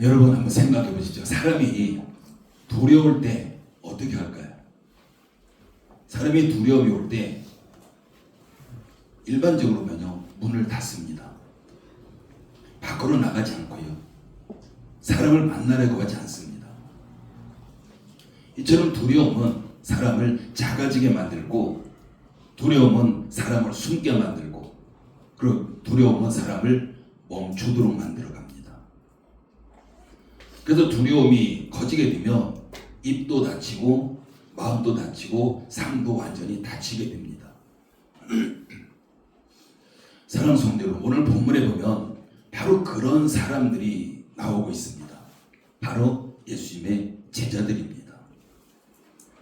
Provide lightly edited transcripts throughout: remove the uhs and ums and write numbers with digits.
여러분 한번 생각해 보시죠. 사람이 두려울 때 어떻게 할까요? 사람이 두려움이 올 때 일반적으로는요, 문을 닫습니다. 밖으로 나가지 않고요, 사람을 만나려고 하지 않습니다. 이처럼 두려움은 사람을 작아지게 만들고, 두려움은 사람을 숨게 만들고, 그리고 두려움은 사람을 멈추도록 만들어 갑니다. 그래서 두려움이 커지게 되면 입도 닫히고 마음도 닫히고 삶도 완전히 닫히게 됩니다. 사랑하는 성도들, 오늘 본문에 보면 바로 그런 사람들이 나오고 있습니다. 바로 예수님의 제자들입니다.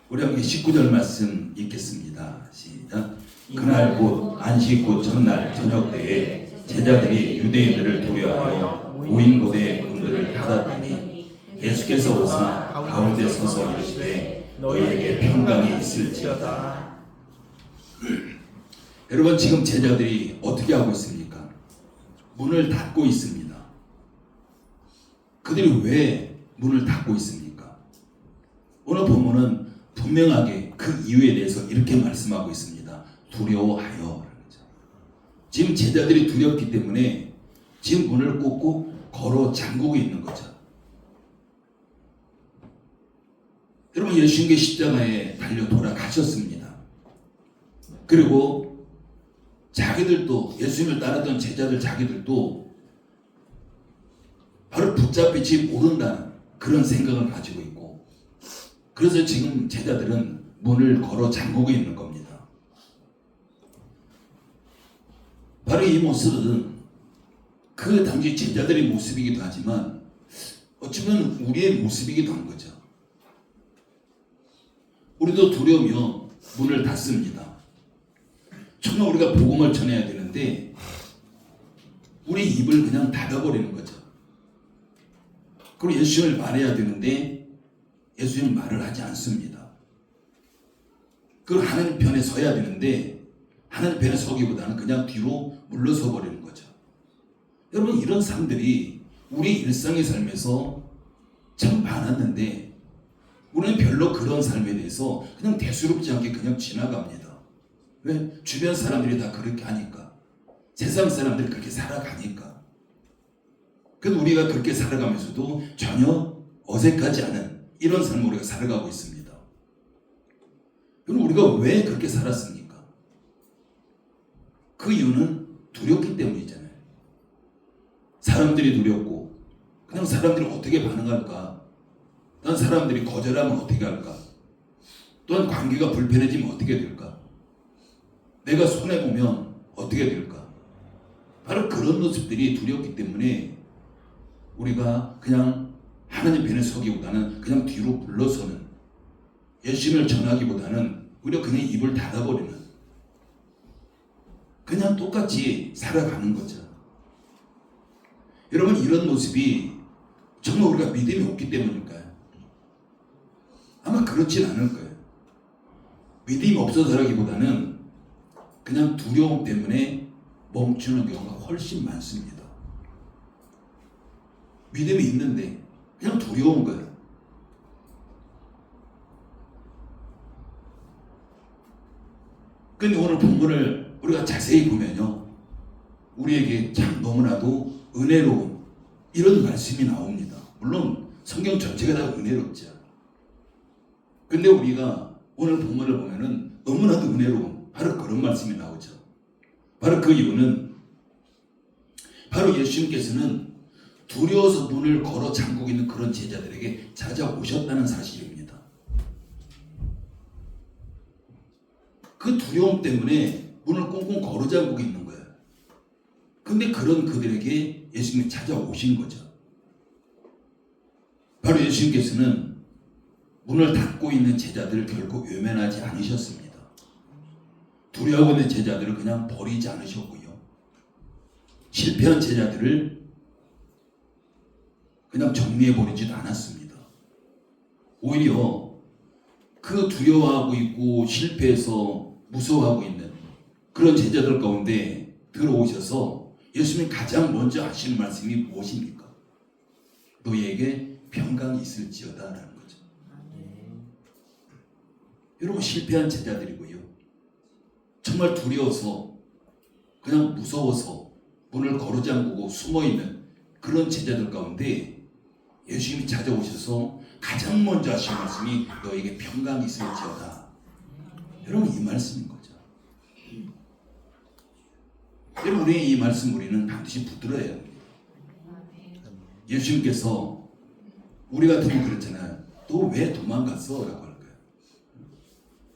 우리 함께 19절 말씀 읽겠습니다. 시작. 그날 곧 안식 곧 첫날 저녁 때에 제자들이 유대인들을 두려워하여 모인 곳에 문들을 닫았더니 예수께서 오사 가운데 서서 이르시되 너희에게 평강이 있을지어다. 여러분, 지금 제자들이 어떻게 하고 있습니까? 문을 닫고 있습니다. 그들이 왜 문을 닫고 있습니까? 오늘 본문은 분명하게 그 이유에 대해서 이렇게 말씀하고 있습니다. 두려워하여. 지금 제자들이 두렵기 때문에 지금 문을 꽂고 걸어 잠그고 있는 거죠. 여러분, 예수님께 십자가에 달려 돌아가셨습니다. 그리고 자기들도, 예수님을 따르던 제자들 자기들도 바로 붙잡힐지 모른다는 그런 생각을 가지고 있고, 그래서 지금 제자들은 문을 걸어 잠그고 있는 겁니다. 바로 이 모습은 그 당시 제자들의 모습이기도 하지만 어쩌면 우리의 모습이기도 한 거죠. 우리도 두려우면 문을 닫습니다. 정말 우리가 복음을 전해야 되는데 우리 입을 그냥 닫아버리는 거죠. 그리고 예수님을 말해야 되는데 예수님 말을 하지 않습니다. 그리고 하나님 편에 서야 되는데 하나님 편에 서기보다는 그냥 뒤로 물러서 버리는 거죠. 여러분, 이런 사람들이 우리 일상의 삶에서 참 많았는데 우리는 별로 그런 삶에 대해서 그냥 대수롭지 않게 그냥 지나갑니다. 왜? 주변 사람들이 다 그렇게 하니까. 세상 사람들이 그렇게 살아가니까. 그래서 우리가 그렇게 살아가면서도 전혀 어색하지 않은 이런 삶을 우리가 살아가고 있습니다. 그럼 우리가 왜 그렇게 살았습니까? 그 이유는 두렵기 때문이잖아요. 사람들이 두렵고, 그냥 사람들이 어떻게 반응할까? 또한 사람들이 거절하면 어떻게 할까? 또한 관계가 불편해지면 어떻게 될까? 내가 손해보면 어떻게 될까? 바로 그런 모습들이 두렵기 때문에 우리가 그냥 하나님 편에 서기보다는 그냥 뒤로 물러서는, 예수님을 전하기보다는 우리가 그냥 입을 닫아버리는, 그냥 똑같이 살아가는 거죠. 여러분, 이런 모습이 정말 우리가 믿음이 없기 때문일까요? 아마 그렇진 않을 거예요. 믿음이 없어서라기보다는 그냥 두려움 때문에 멈추는 경우가 훨씬 많습니다. 믿음이 있는데 그냥 두려운 거예요. 근데 오늘 본문을 우리가 자세히 보면요, 우리에게 참 너무나도 은혜로운 이런 말씀이 나옵니다. 물론 성경 전체가 다 은혜롭죠. 근데 우리가 오늘 본문을 보면은 너무나도 은혜로운 바로 그런 말씀이 나오죠. 바로 그 이유는 바로 예수님께서는 두려워서 문을 걸어 잠그고 있는 그런 제자들에게 찾아오셨다는 사실입니다. 그 두려움 때문에 문을 꽁꽁 걸어 잠그고 있는 거예요. 근데 그런 그들에게 예수님이 찾아오신 거죠. 바로 예수님께서는 문을 닫고 있는 제자들을 결코 외면하지 않으셨습니다. 두려워하고 있는 제자들을 그냥 버리지 않으셨고요. 실패한 제자들을 그냥 정리해버리지도 않았습니다. 오히려 그 두려워하고 있고 실패해서 무서워하고 있는 그런 제자들 가운데 들어오셔서 예수님이 가장 먼저 하시는 말씀이 무엇입니까? 너희에게 평강이 있을지어다라는 거죠. 여러분 실패한 제자들이고요. 정말 두려워서 그냥 무서워서 문을 거르잠그고 숨어있는 그런 제자들 가운데 예수님이 찾아오셔서 가장 먼저 하신 말씀이 너에게 평강이 있을지어다. 여러분 이 말씀인 거죠. 여러분 우리의 이 말씀 우리는 반드시 붙들어야 합니다. 예수님께서 우리 같으면 그렇잖아요. 너 왜 도망갔어? 라고 할 거예요.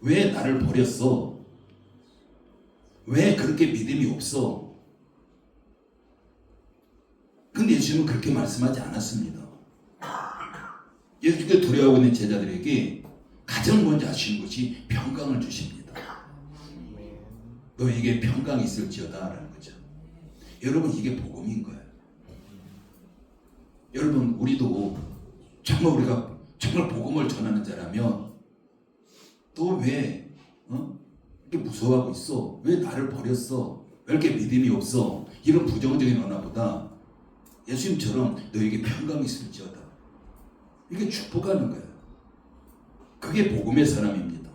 왜 나를 버렸어? 왜 그렇게 믿음이 없어? 근데 예수님은 그렇게 말씀하지 않았습니다. 예수님께 두려워하고 있는 제자들에게 가장 먼저 하시는 것이 평강을 주십니다. 너에게 평강이 있을지어다 라는 거죠. 여러분 이게 복음인 거예요. 여러분 우리도 정말 우리가 정말 복음을 전하는 자라면 또 왜 이렇게 무서워하고 있어? 왜 나를 버렸어? 왜 이렇게 믿음이 없어? 이런 부정적인 언어보다 예수님처럼 너에게 평강이 있을지어다. 이게 축복하는 거예요. 그게 복음의 사람입니다.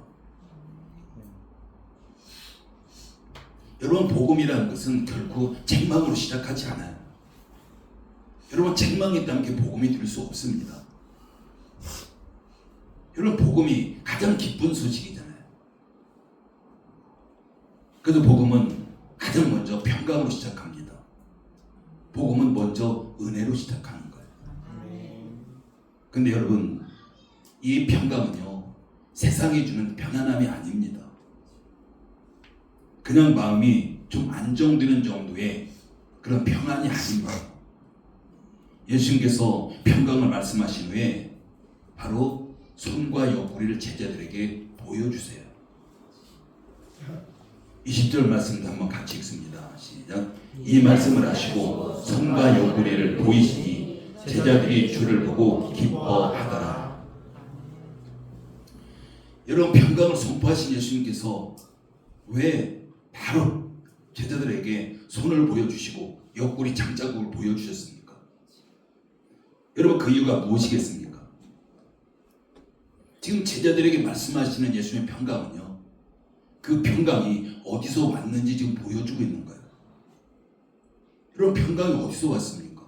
여러분 복음이라는 것은 결코 책망으로 시작하지 않아요. 여러분 책망이 있다면 그 복음이 될 수 없습니다. 여러분 복음이 가장 기쁜 소식이잖아요. 그래서 복음은 가장 먼저 평강으로 시작합니다. 복음은 먼저 은혜로 시작하는 거예요. 근데 여러분 이 평강은요 세상이 주는 편안함이 아닙니다. 그냥 마음이 좀 안정되는 정도의 그런 평안이 아닙니다. 예수님께서 평강을 말씀하신 후에 바로 손과 옆구리를 제자들에게 보여주세요. 20절 말씀도 한번 같이 읽습니다. 시작. 이 말씀을 하시고 손과 옆구리를 보이시니 제자들이 주를 보고 기뻐하더라. 여러분 평강을 선포하신 예수님께서 왜 바로 제자들에게 손을 보여주시고 옆구리 장자국을 보여주셨습니까? 여러분 그 이유가 무엇이겠습니까? 지금 제자들에게 말씀하시는 예수님의 평강은요 그 평강이 어디서 왔는지 지금 보여주고 있는 거예요. 여러분 평강이 어디서 왔습니까?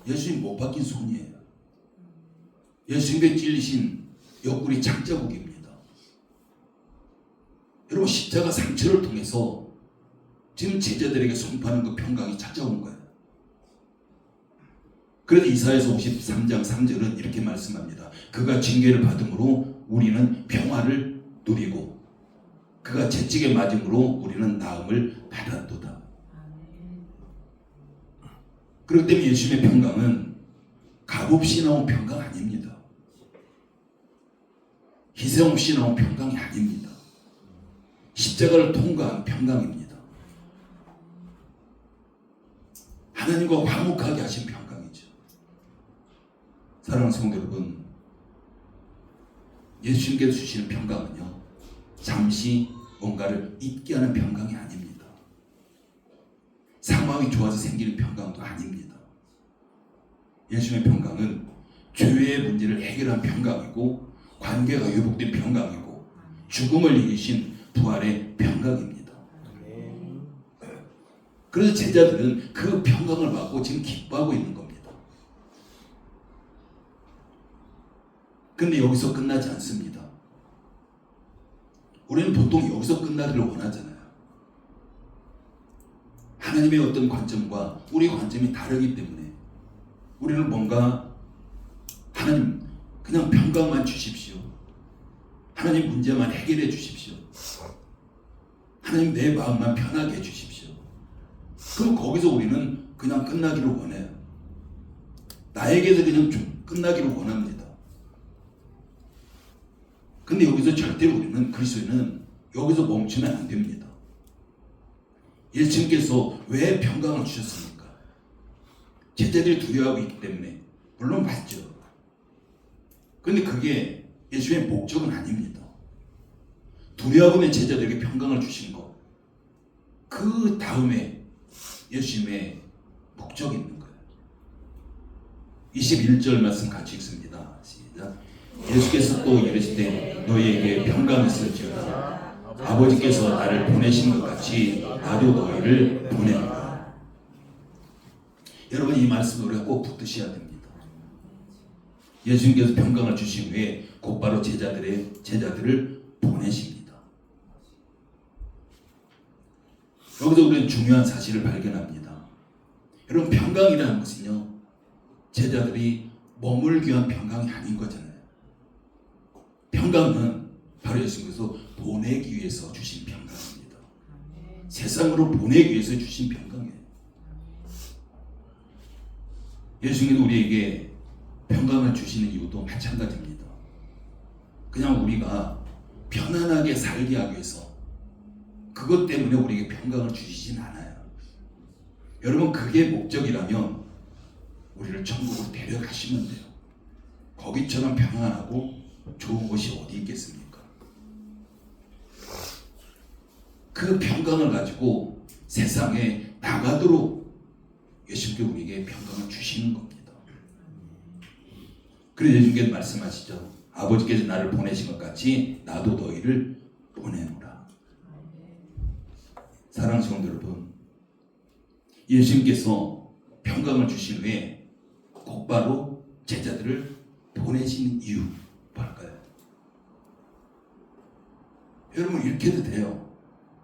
예수님 못 박힌 손이에요. 예수님께 찔리신 옆구리 장자국입니다. 여러분 십자가 상처를 통해서 지금 제자들에게 선포하는 그 평강이 찾아온 거예요. 그래서 이사야서 53장 3절은 이렇게 말씀합니다. 그가 징계를 받음으로 우리는 평화를 누리고 그가 채찍에 맞음으로 우리는 나음을 받았도다. 그렇기 때문에 예수님의 평강은 값없이 나온 평강 아닙니다. 희생 없이 나온 평강이 아닙니다. 십자가를 통과한 평강입니다. 하나님과 화목하게 하신 평강이죠. 사랑하는 성도 여러분, 예수님께서 주시는 평강은요 잠시 뭔가를 잊게 하는 평강이 아닙니다. 상황이 좋아서 생기는 평강도 아닙니다. 예수님의 평강은 죄의 문제를 해결한 평강이고 관계가 회복된 평강이고 죽음을 이기신 부활의 평강입니다. 그래서 제자들은 그 평강을 받고 지금 기뻐하고 있는 겁니다. 근데 여기서 끝나지 않습니다. 우리는 보통 여기서 끝나기를 원하잖아요. 하나님의 어떤 관점과 우리 관점이 다르기 때문에 우리는 뭔가 하나님 그냥 평강만 주십시오. 하나님 문제만 해결해 주십시오. 하나님 내 마음만 편하게 해 주십시오. 그럼 거기서 우리는 그냥 끝나기를 원해요. 나에게도 그냥 좀 끝나기를 원합니다. 근데 여기서 절대로 우리는 그리스도인은 여기서 멈추면 안 됩니다. 예수님께서 왜 평강을 주셨습니까? 제자들이 두려워하고 있기 때문에. 물론 맞죠. 근데 그게 예수님의 목적은 아닙니다. 두려워하고 있는 제자들에게 평강을 주신 것, 그 다음에 예수님의 목적이 있는 거예요. 21절 말씀 같이 읽습니다. 시작. 예수께서 또 이르시되 너희에게 평강이 있을지어다. 아버지께서 나를 보내신 것 같이 나도 너희를 보내노라. 여러분, 이 말씀을 우리가 꼭 붙드셔야 됩니다. 예수님께서 평강을 주신 후에 곧바로 제자들을 보내십니다. 여기서 우리는 중요한 사실을 발견합니다. 여러분, 평강이라는 것은요, 제자들이 머물기 위한 평강이 아닌 거잖아요. 평강은 바로 예수님께서 보내기 위해서 주신 평강입니다. 세상으로 보내기 위해서 주신 평강이에요. 예수님도 우리에게 평강을 주시는 이유도 마찬가지입니다. 그냥 우리가 편안하게 살게 하기 위해서, 그것 때문에 우리에게 평강을 주시진 않아요. 여러분, 그게 목적이라면 우리를 천국으로 데려가시면 돼요. 거기처럼 평안하고 좋은 곳이 어디 있겠습니까? 그 평강을 가지고 세상에 나가도록 예수님께 우리에게 평강을 주시는 겁니다. 그래서 예수님께서 말씀하시죠. 아버지께서 나를 보내신 것 같이 나도 너희를 보내노라. 사랑하는 성도 여러분, 예수님께서 평강을 주신 후에 곧바로 제자들을 보내신 이유 뭘까요? 여러분, 이렇게도 돼요.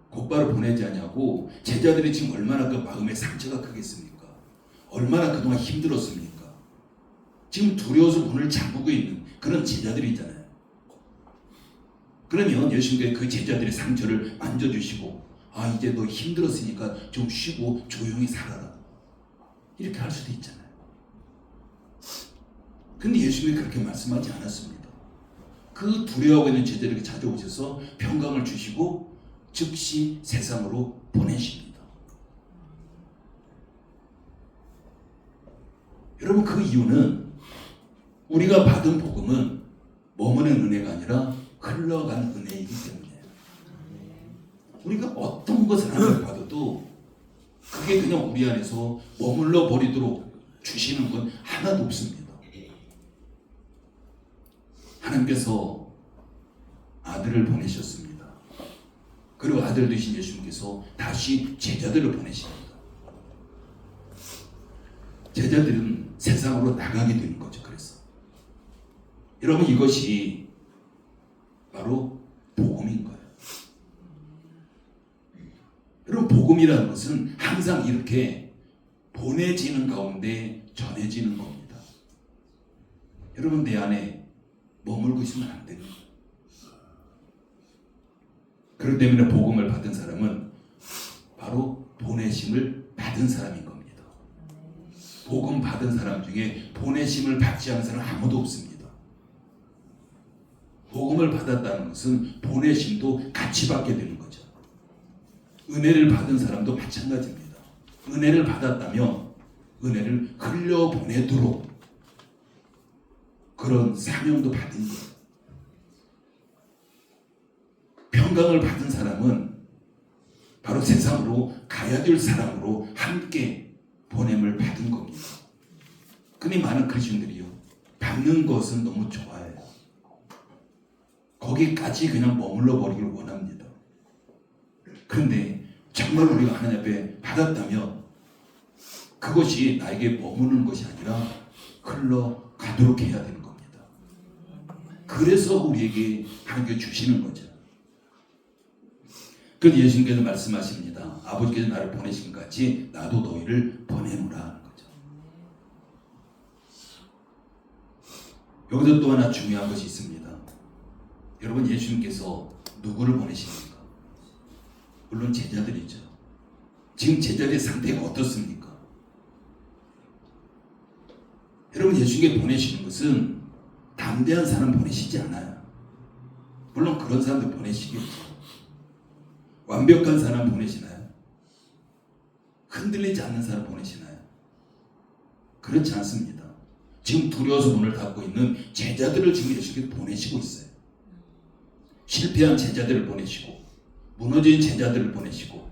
곧바로 보내지 않냐고. 제자들이 지금 얼마나 그 마음의 상처가 크겠습니까? 얼마나 그동안 힘들었습니까? 지금 두려워서 문을 잠그고 있는 그런 제자들이 있잖아요. 그러면 예수님께서 그 제자들의 상처를 만져주시고, 아, 이제 너 힘들었으니까 좀 쉬고 조용히 살아라, 이렇게 할 수도 있잖아요. 근데 예수님이 그렇게 말씀하지 않았습니다. 그 두려워하고 있는 제자들에게 찾아오셔서 평강을 주시고 즉시 세상으로 보내십니다. 여러분, 그 이유는 우리가 받은 복음은 머무는 은혜가 아니라 흘러간 은혜이기 때문이에요. 우리가 어떤 것을 하나님 받아도 그게 그냥 우리 안에서 머물러 버리도록 주시는 건 하나도 없습니다. 하나님께서 아들을 보내셨습니다. 그리고 아들 되신 예수님께서 다시 제자들을 보내십니다. 제자들은 세상으로 나가게 되는 거죠. 그래서 여러분, 이것이 바로 복음인 거예요. 여러분, 복음이라는 것은 항상 이렇게 보내지는 가운데 전해지는 겁니다. 여러분, 내 안에 머물고 있으면 안 됩니다. 그렇기 때문에 복음을 받은 사람은 바로 보내심을 받은 사람인 겁니다. 복음 받은 사람 중에 보내심을 받지 않은 사람 아무도 없습니다. 복음을 받았다는 것은 보내심도 같이 받게 되는 거죠. 은혜를 받은 사람도 마찬가지입니다. 은혜를 받았다면 은혜를 흘려보내도록 그런 사명도 받은 거예요. 평강을 받은 사람은 바로 세상으로 가야 될 사람으로 함께 보냄을 받은 겁니다. 근데 많은 그리스도인들이요, 받는 것은 너무 좋아해요. 거기까지 그냥 머물러 버리길 원합니다. 그런데 정말 우리가 하나님 앞에 받았다면 그것이 나에게 머무는 것이 아니라 흘러가도록 해야 되는 겁니다. 그래서 우리에게 하나님께 주시는 거죠. 그래서 예수님께서 말씀하십니다. 아버지께서 나를 보내신 것 같이 나도 너희를 보내노라 하는 거죠. 여기서 또 하나 중요한 것이 있습니다. 여러분, 예수님께서 누구를 보내십니까? 물론 제자들이죠. 지금 제자들의 상태가 어떻습니까? 여러분, 예수님께 보내시는 것은 담대한 사람 보내시지 않아요. 물론 그런 사람들 보내시겠죠. 완벽한 사람 보내시나요? 흔들리지 않는 사람 보내시나요? 그렇지 않습니다. 지금 두려워서 문을 닫고 있는 제자들을 지금 예수님께서 보내시고 있어요. 실패한 제자들을 보내시고 무너진 제자들을 보내시고.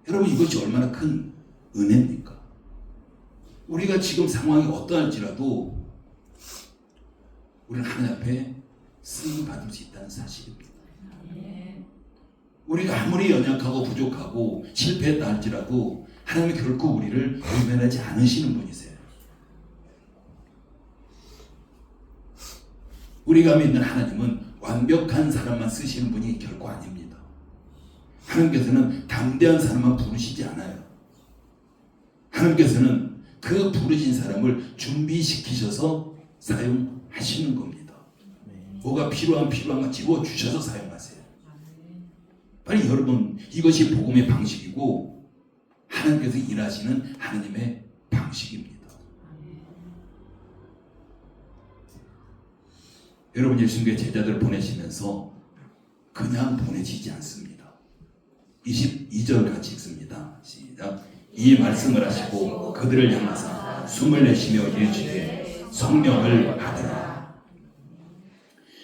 여러분, 이것이 얼마나 큰 은혜입니까? 우리가 지금 상황이 어떠할지라도 우리는 하나님 앞에 쓰임 받을 수 있다는 사실입니다. 우리가 아무리 연약하고 부족하고 실패했다 할지라도 하나님은 결코 우리를 외면하지 않으시는 분이세요. 우리가 믿는 하나님은 완벽한 사람만 쓰시는 분이 결코 아닙니다. 하나님께서는 담대한 사람만 부르시지 않아요. 하나님께서는 그 부르신 사람을 준비시키셔서 사용하시는 겁니다. 뭐가 필요한 거 집어주셔서 사용하세요. 빨리 여러분, 이것이 복음의 방식이고 하나님께서 일하시는 하나님의 방식입니다. 여러분, 예수님께 제자들을 보내시면서 그냥 보내시지 않습니다. 22절 같이 읽습니다. 시작. 이 말씀을 하시고 그들을 향하사 숨을 내쉬며 이르시되 성령을 받으라.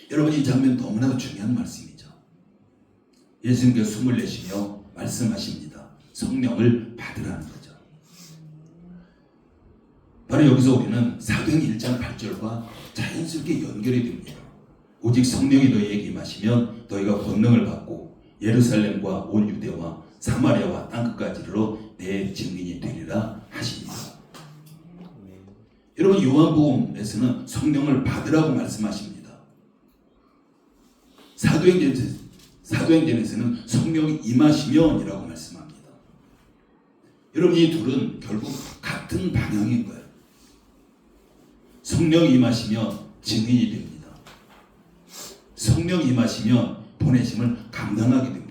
여러분, 이 장면 너무나도 중요한 말씀이죠. 예수님께서 숨을 내쉬며 말씀하십니다. 성령을 받으라는 거죠. 바로 여기서 우리는 사도행 1장 8절과 자연스럽게 연결이 됩니다. 오직 성령이 너희에게 임하시면 너희가 권능을 받고 예루살렘과 온 유대와 사마리아와 땅끝까지 이르러 내 증인이 되리라 하십니다. 여러분, 요한복음에서는 성령을 받으라고 말씀하십니다. 사도행전에서는 성령이 임하시면이라고 말씀합니다. 여러분, 이 둘은 결국 같은 방향인 거예요. 성령이 임하시면 증인이 됩니다. 성령이 임하시면 보내심을 감당하게 됩니다.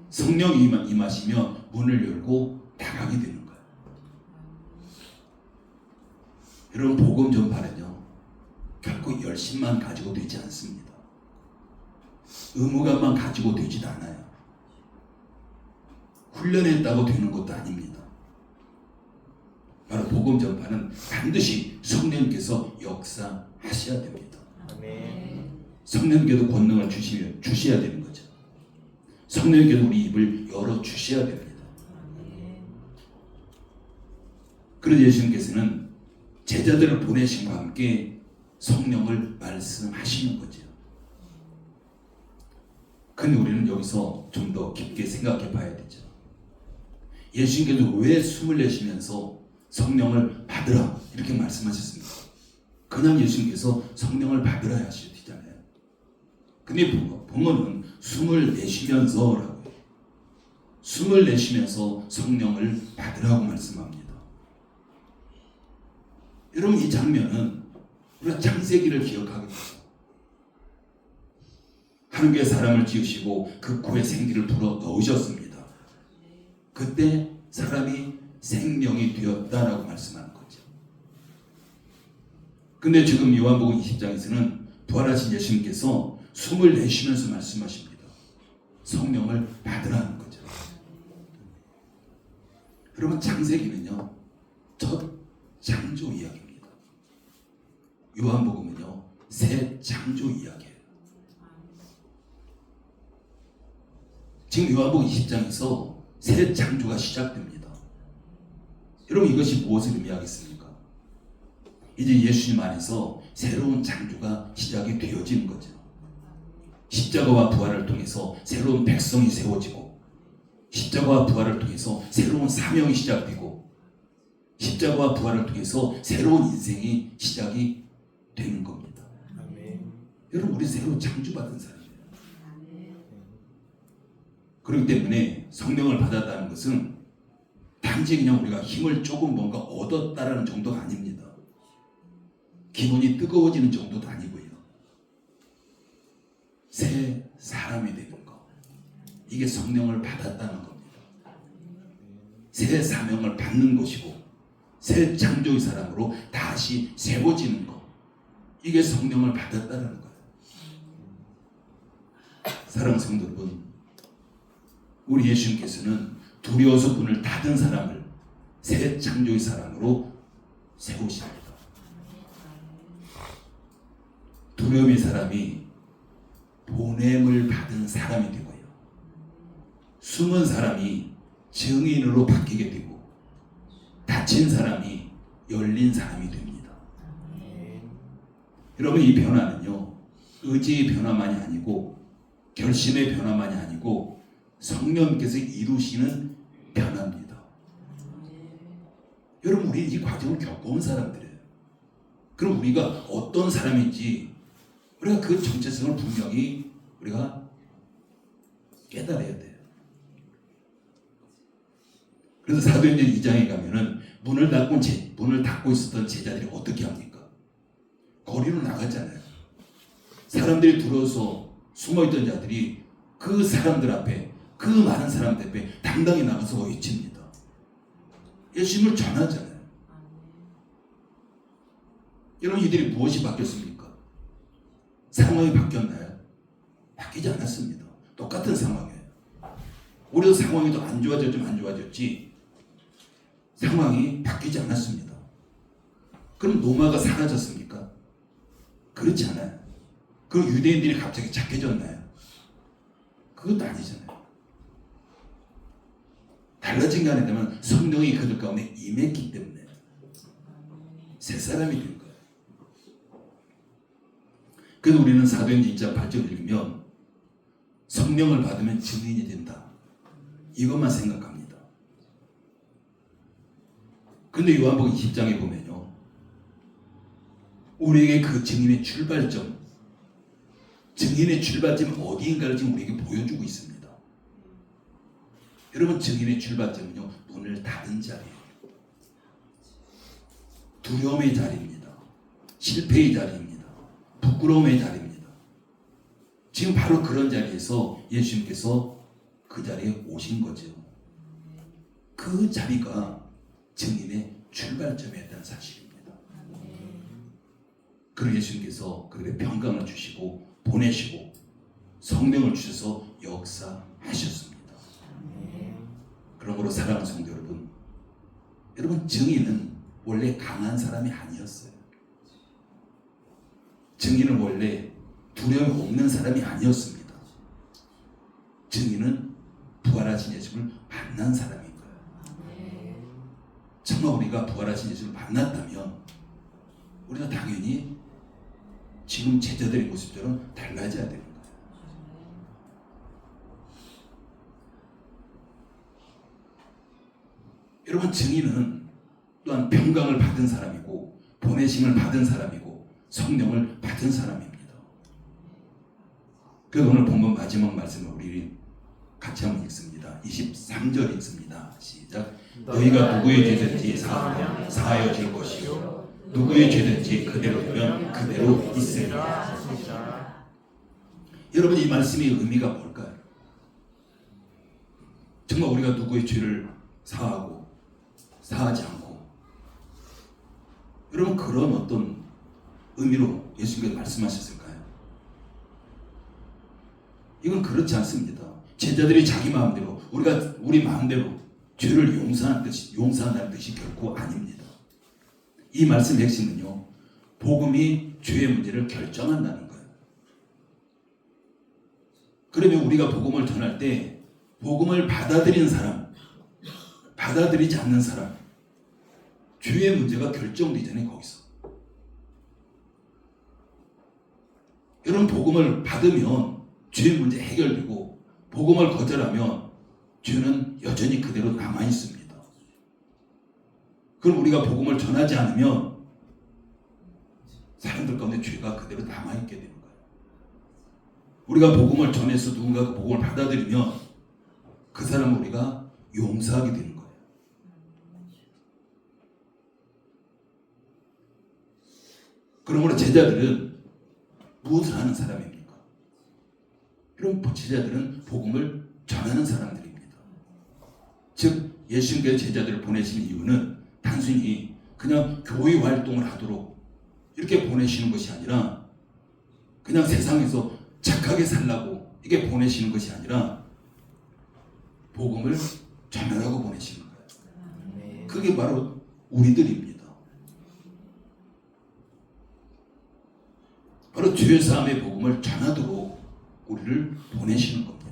성령이 임하시면 문을 열고 나가게 되는 거예요. 여러분, 복음 전파는요, 결코 열심만 가지고 되지 않습니다. 의무감만 가지고 되지도 않아요. 훈련했다고 되는 것도 아닙니다. 바로 복음 전파는 반드시 성령께서 역사하셔야 됩니다. 성령께도 권능을 주셔야 되는 거죠. 성령께도 우리 입을 열어주셔야 됩니다. 그래서 예수님께서는 제자들을 보내심과 함께 성령을 말씀하시는 거죠. 근데 우리는 여기서 좀 더 깊게 생각해 봐야 되죠. 예수님께서 왜 숨을 내쉬면서 성령을 받으라 이렇게 말씀하셨습니까? 그냥 예수님께서 성령을 받으라 하시잖아요. 근데 본문은 숨을 내쉬면서라고 해요. 숨을 내쉬면서 성령을 받으라고 말씀합니다. 여러분, 이 장면은 우리가 창세기를 기억하게 됩니다. 하나님께서 사람을 지으시고 그 코에 생기를 불어 넣으셨습니다. 그때 사람이 생명이 되었다라고 말씀하는 거죠. 근데 지금 요한복음 20장에서는 부활하신 예수님께서 숨을 내쉬면서 말씀하십니다. 성령을 받으라는 거죠. 여러분, 창세기는요, 첫 창조 이야기입니다. 요한복음은요, 새 창조 이야기예요. 지금 요한복음 20장에서 새 창조가 시작됩니다. 여러분, 이것이 무엇을 의미하겠습니까? 이제 예수님 안에서 새로운 창조가 시작이 되어지는 거죠. 십자가와 부활을 통해서 새로운 백성이 세워지고, 십자가와 부활을 통해서 새로운 사명이 시작되고, 십자가와 부활을 통해서 새로운 인생이 시작이 되는 겁니다. 아멘. 여러분, 우리 새로 창조받은 사람이에요. 그렇기 때문에 성령을 받았다는 것은 단지 그냥 우리가 힘을 조금 뭔가 얻었다라는 정도가 아닙니다. 기분이 뜨거워지는 정도도 아니고요. 새 사람이 되는 것, 이게 성령을 받았다는 겁니다. 새 사명을 받는 것이고 새 창조의 사람으로 다시 세워지는 것, 이게 성령을 받았다는 거예요. 사랑하는 성도 여러분, 우리 예수님께서는 두려워서 문을 닫은 사람을 새 창조의 사람으로 세우십니다. 두려움의 사람이 보냄을 받은 사람이 되고요, 숨은 사람이 증인으로 바뀌게 되고, 다친 사람이 열린 사람이 됩니다. 여러분, 이 변화는요, 의지의 변화만이 아니고 결심의 변화만이 아니고 성령께서 이루시는 변화입니다. 여러분, 우리 이 과정을 겪어온 사람들이에요. 그럼 우리가 어떤 사람인지 우리가 그 정체성을 분명히 우리가 깨달아야 돼요. 그래서 사도행전 2장에 가면은 문을 닫고 있었던 제자들이 어떻게 합니까? 거리로 나갔잖아요. 사람들이 들어서 숨어있던 자들이 그 사람들 앞에, 그 많은 사람들 앞에 당당히 나가서 외칩니다. 예수님을 전하잖아요. 여러분, 이들이 무엇이 바뀌었습니까? 상황이 바뀌었나요? 바뀌지 않았습니다. 똑같은 상황이에요. 우리도 상황이 더 안 좋아졌지 상황이 바뀌지 않았습니다. 그럼 노마가 사라졌습니까? 그렇지 않아요. 그 유대인들이 갑자기 착해졌나요? 그것도 아니잖아요. 달라진 게 아니라면 성령이 그들 가운데 임했기 때문에 새 사람이 된 거예요. 그래서 우리는 사도행전 2장 8절을 읽으면 성령을 받으면 증인이 된다, 이것만 생각합니다. 근데 요한복음 20장에 보면요, 우리에게 그 증인의 출발점이 어디인가를 지금 우리에게 보여주고 있습니다. 여러분, 증인의 출발점은요, 문을 닫은 자리예요. 두려움의 자리입니다. 실패의 자리입니다. 부끄러움의 자리입니다. 지금 바로 그런 자리에서 예수님께서 그 자리에 오신 거죠. 그 자리가 증인의 출발점이었다는 사실입니다. 그리고 예수님께서 그들의 평강을 주시고 보내시고 성령을 주셔서 역사하셨습니다. 그러므로 사랑하는 성도 여러분, 증인은 원래 강한 사람이 아니었어요. 증인은 원래 두려움이 없는 사람이 아니었습니다. 증인은 부활하신 예수를 만난 사람인 거예요. 정말 우리가 부활하신 예수를 만났다면 우리가 당연히 지금 제자들의 모습처럼 달라져야 되는 거예요. 여러분, 증인은 또한 평강을 받은 사람이고 보내심을 받은 사람이고 성령을 받은 사람입니다. 그래서 오늘 본문 마지막 말씀을 우리 같이 한번 읽습니다. 23절 읽습니다. 시작. 너희가 누구의 죄든지 사하여질 것이요 누구의 죄든지 그대로 되면 그대로 있으리라. 여러분, 이 말씀의 의미가 뭘까요? 정말 우리가 누구의 죄를 사하고 사하지 않고, 여러분, 그런 어떤 의미로 예수님께서 말씀하셨을까요? 이건 그렇지 않습니다. 제자들이 자기 마음대로, 우리 마음대로 죄를 용서한다는 뜻이 결코 아닙니다. 이 말씀의 핵심은요, 복음이 죄의 문제를 결정한다는 거예요. 그러면 우리가 복음을 전할 때 복음을 받아들이는 사람, 받아들이지 않는 사람, 죄의 문제가 결정되잖아요. 거기서 여러분, 복음을 받으면 죄의 문제 해결되고, 복음을 거절하면 죄는 여전히 그대로 남아있습니다. 그럼 우리가 복음을 전하지 않으면 사람들 가운데 죄가 그대로 남아있게 되는 거예요. 우리가 복음을 전해서 누군가가 복음을 받아들이면 그 사람을 우리가 용서하게 되는 거예요. 그러므로 제자들은 무엇을 하는 사람입니까? 그럼 제자들은 복음을 전하는 사람들입니다. 즉, 예수님께서 제자들을 보내신 이유는 단순히 그냥 교회 활동을 하도록 이렇게 보내시는 것이 아니라, 그냥 세상에서 착하게 살라고 이게 보내시는 것이 아니라 복음을 전하라고 보내시는 거예요. 그게 바로 우리들입니다. 바로 죄 사함의 복음을 전하도록 우리를 보내시는 겁니다.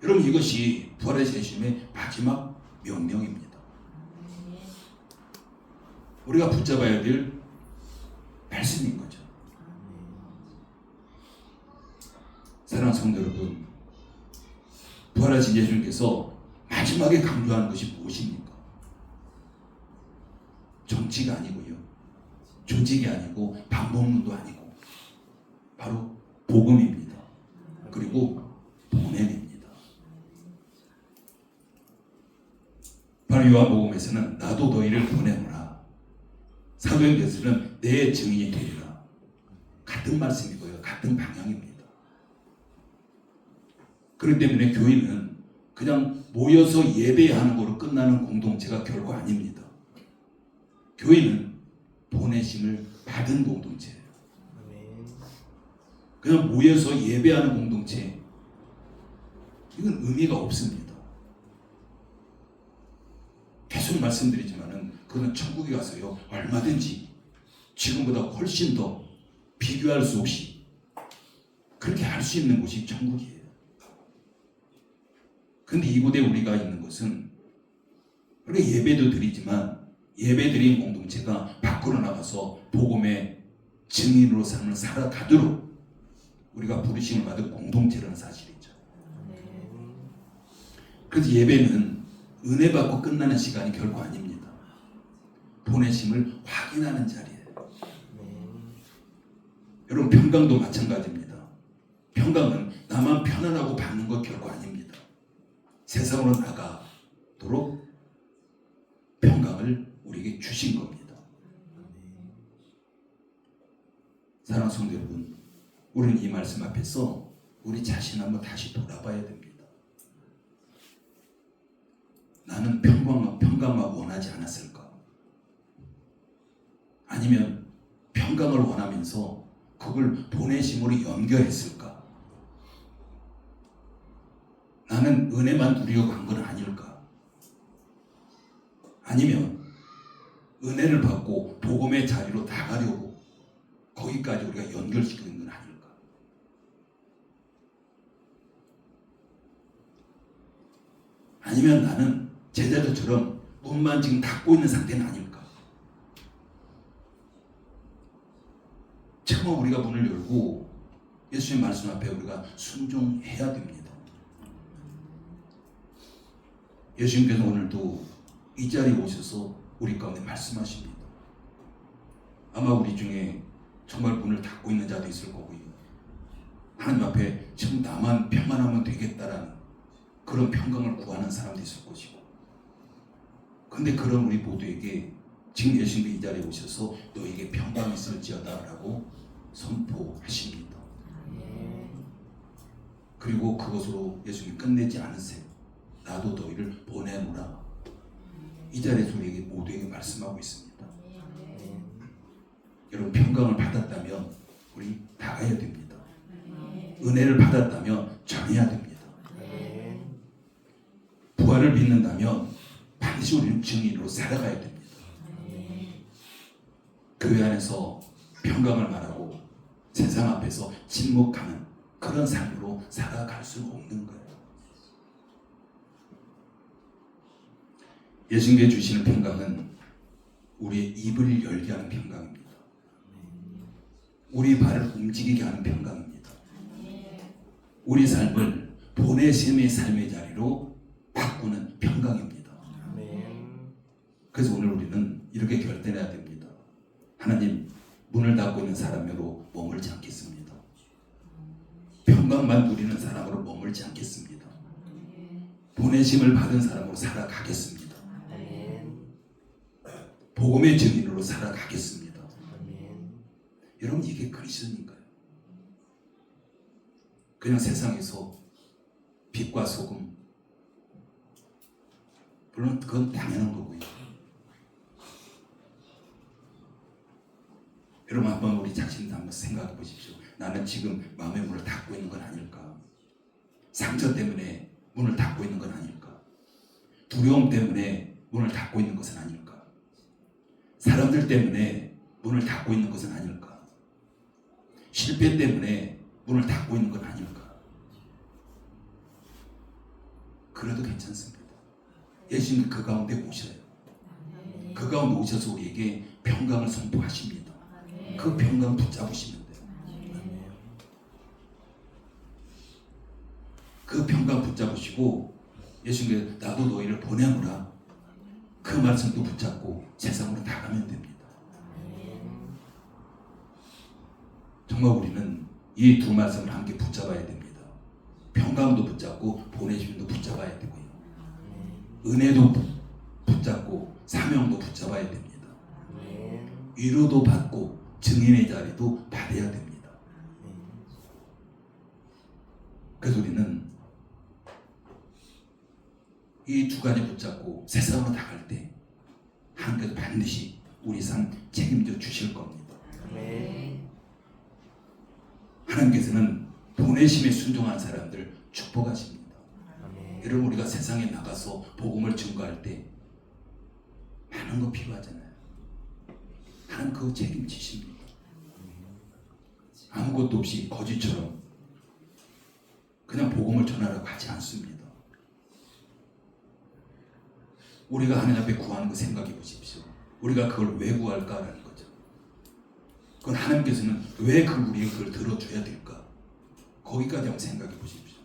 여러분, 이것이 부활하신 예수님의 마지막 명령입니다. 우리가 붙잡아야 될 말씀인 거죠. 사랑하는 성도 여러분, 부활하신 예수님께서 마지막에 강조하는 것이 무엇입니까? 정치가 아니고요, 조직이 아니고 방법론도 아니고 바로 복음입니다. 그리고 보냄입니다. 바로 요한복음에서는 나도 너희를 보내노라, 사도행전에서는 내 증인이 되리라. 같은 말씀이고요, 같은 방향입니다. 그렇기 때문에 교회는 그냥 모여서 예배하는 거로 끝나는 공동체가 결코 아닙니다. 교회는 보내심을 받은 공동체예요. 그냥 모여서 예배하는 공동체, 이건 의미가 없습니다. 계속 말씀드리지만은 그건 천국에 가서요, 얼마든지 지금보다 훨씬 더 비교할 수 없이 그렇게 할 수 있는 곳이 천국이에요. 근데 이곳에 우리가 있는 것은 우리가 예배도 드리지만 예배드린 공동체가 밖으로 나가서 복음의 증인으로 삶을 살아가도록 우리가 부르심을 받은 공동체라는 사실이죠. 그래서 예배는 은혜 받고 끝나는 시간이 결코 아닙니다. 보내심을 확인하는 자리예요. 여러분, 평강도 마찬가지입니다. 평강은 나만 편안하고 받는 것 결코 아닙니다. 세상으로 나가도록 평강을 우리에게 주신 겁니다. 사랑하는 성도 여러분, 우리는 이 말씀 앞에서 우리 자신 한번 다시 돌아봐야 됩니다. 나는 평강만 원하지 않았을까? 아니면 평강을 원하면서 그걸 보내심으로 연결했을까? 나는 은혜만 누리려고 한 건 아닐까? 아니면 은혜를 받고 복음의 자리로 나가려고 거기까지 우리가 연결시키는 건 아닐까? 아니면 나는 제자들처럼 문만 지금 닫고 있는 상태는 아닐까? 처음 우리가 문을 열고 예수의 말씀 앞에 우리가 순종해야 됩니다. 예수님께서 오늘도 이 자리에 오셔서 우리 가운데 말씀하십니다. 아마 우리 중에 정말 문을 닫고 있는 자도 있을 거고요, 하나님 앞에 참 나만 평안하면 되겠다라는 그런 평강을 구하는 사람도 있을 것이고, 근데 그런 우리 모두에게 지금 예수님이 이 자리에 오셔서 너에게 평강이 있을지어다 라고 선포하십니다. 그리고 그것으로 예수님이 끝내지 않으세요. 나도 너희를 보내노라. 이 자리에서 우리에게 모두에게 말씀하고 있습니다. 여러분, 평강을 받았다면 우리 나가야 됩니다. 은혜를 받았다면 전해야 됩니다. 부활을 믿는다면 반드시 우리는 증인으로 살아가야 됩니다. 교회 안에서 평강을 말하고 세상 앞에서 침묵하는 그런 삶으로 살아갈 수 없는 거예요. 예수님께 주시는 평강은 우리의 입을 열게 하는 평강입니다. 우리 발을 움직이게 하는 평강입니다. 우리 삶을 보내심의 삶의 자리로 바꾸는 평강입니다. 그래서 오늘 우리는 이렇게 결단해야 됩니다. 하나님, 문을 닫고 있는 사람으로 머물지 않겠습니다. 평강만 누리는 사람으로 머물지 않겠습니다. 보내심을 받은 사람으로 살아가겠습니다. 복음의 증인으로 살아가겠습니다. 여러분, 이게 그리스도인가요? 그냥 세상에서 빛과 소금, 물론 그건 당연한 거고요. 여러분, 한번 우리 자신도 한번 생각해 보십시오. 나는 지금 마음의 문을 닫고 있는 건 아닐까? 상처 때문에 문을 닫고 있는 건 아닐까? 두려움 때문에 문을 닫고 있는 것은 아닐까? 사람들 때문에 문을 닫고 있는 것은 아닐까? 실패 때문에 문을 닫고 있는 건 아닐까? 그래도 괜찮습니다. 예수님 그 가운데 오셔요. 그 가운데 오셔서 우리에게 평강을 선포하십니다. 그 평강 붙잡으시면 돼요. 그 평강 붙잡으시고 예수님께서 나도 너희를 보내노라, 그 말씀도 붙잡고 세상으로 나가면 됩니다. 정말 우리는 이 두 말씀을 함께 붙잡아야 됩니다. 평강도 붙잡고 보내심도 붙잡아야 되고요. 은혜도 붙잡고 사명도 붙잡아야 됩니다. 위로도 받고 증인의 자리도 받아야 됩니다. 그래서 우리는 이 두 가지 붙잡고 세상으로 나갈 때 하나님께서 반드시 우리 삶 책임져 주실 겁니다. 하나님께서는 보내심에 순종한 사람들 축복하십니다. 여러분, 우리가 세상에 나가서 복음을 증거할 때 많은 거 필요하잖아요. 하나님 그거 책임지십니다. 아무것도 없이 거지처럼 그냥 복음을 전하라고 하지 않습니다. 우리가 하나님 앞에 구하는 거 생각해 보십시오. 우리가 그걸 왜 구할까라는 거죠. 그건 하나님께서는 왜 우리에게 그걸 들어줘야 될까? 거기까지 한번 생각해 보십시오.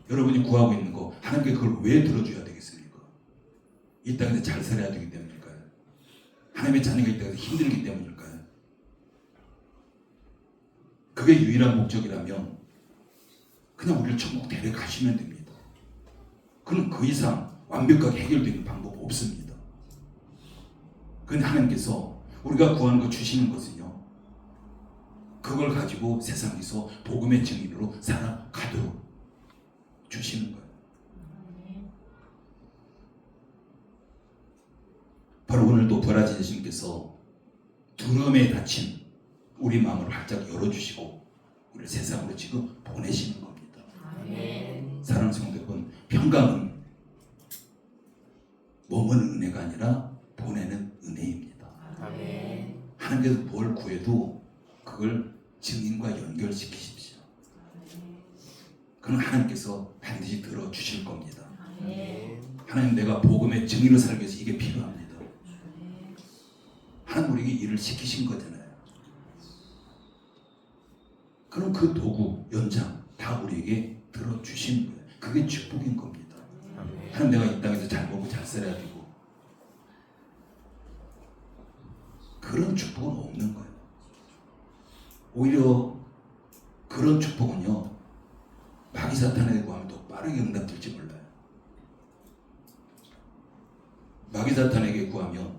여러분이 구하고 있는 거 하나님께 그걸 왜 들어줘야 되겠습니까? 이 땅에서 잘 살아야 되기 때문일까요? 하나님의 자녀가 이 땅에서 힘들기 때문일까요? 그게 유일한 목적이라면 그냥 우리를 천국 데려가시면 됩니다. 그럼 그 이상 완벽하게 해결되는 방법 없습니다. 그런데 하나님께서 우리가 구하는 거 주시는 것은요, 그걸 가지고 세상에서 복음의 증인으로 살아가도록 주시는 거예요. 바로 오늘도 부활하신 예수님께서 두려움에 닫힌 우리 마음을 활짝 열어주시고 우리를 세상으로 지금 보내시는 겁니다. 사랑하는 성도 여러분, 평강은 머무는 은혜가 아니라 보내는 은혜입니다. 하나님께서 뭘 구해도 그걸 증인과 연결시키십시오. 그럼 하나님께서 반드시 들어주실 겁니다. 하나님, 내가 복음의 증인으로 살기 위해서 이게 필요합니다. 하나님 우리에게 일을 시키신 거잖아요. 그럼 그 도구, 연장 다 우리에게 들어주시는 거예요. 그게 축복인 겁니다. 하나님, 내가 이 땅에서 잘 먹고 잘 살아야 되고, 그런 축복은 없는 거예요. 오히려 그런 축복은요, 마귀 사탄에게 구하면 더 빠르게 응답될지 몰라요. 마귀 사탄에게 구하면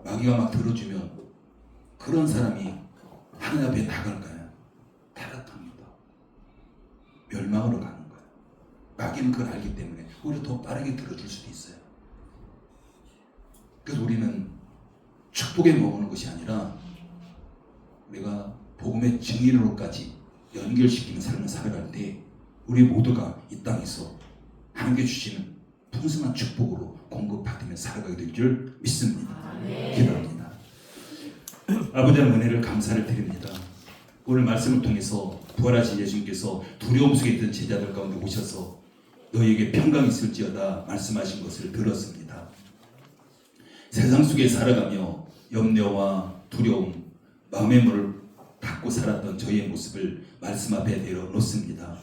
마귀가 막 들어주면 그런 사람이 하나님 앞에 나갈까요? 타락합니다. 멸망으로 가는 거예요. 마귀는 그걸 알기 때문에 오히려 더 빠르게 들어줄 수도 있어요. 그래서 우리는 축복에 머무는 것이 아니라 우리가 복음의 증인으로까지 연결시키는 삶을 살아갈 때 우리 모두가 이 땅에서 하나님께 주시는 풍성한 축복으로 공급받으며 살아가게 될 줄 믿습니다. 기도합니다. 아버지 하나님, 은혜를 감사를 드립니다. 오늘 말씀을 통해서 부활하신 예수님께서 두려움 속에 있던 제자들 가운데 오셔서 너희에게 평강이 있을지어다 말씀하신 것을 들었습니다. 세상 속에 살아가며 염려와 두려움, 마음의 문을 닫고 살았던 저희의 모습을 말씀 앞에 내려놓습니다.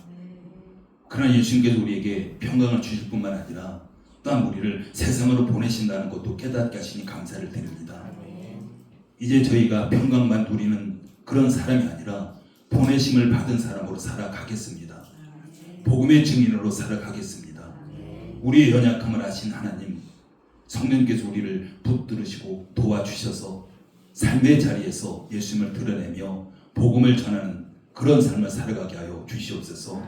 그러나 예수님께서 우리에게 평강을 주실 뿐만 아니라 또한 우리를 세상으로 보내신다는 것도 깨닫게 하시니 감사를 드립니다. 이제 저희가 평강만 누리는 그런 사람이 아니라 보내심을 받은 사람으로 살아가겠습니다. 복음의 증인으로 살아가겠습니다. 우리의 연약함을 아신 하나님, 성령께서 우리를 붙들으시고 도와주셔서 삶의 자리에서 예수님을 드러내며 복음을 전하는 그런 삶을 살아가게 하여 주시옵소서.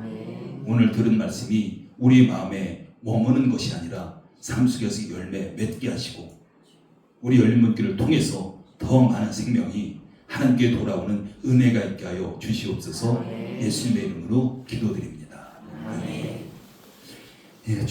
오늘 들은 말씀이 우리 마음에 머무는 것이 아니라 삶 속에서 열매 맺게 하시고 우리 열린 문길을 통해서 더 많은 생명이 하나님께 돌아오는 은혜가 있게 하여 주시옵소서. 예수님의 이름으로 기도드립니다. 아멘. 예,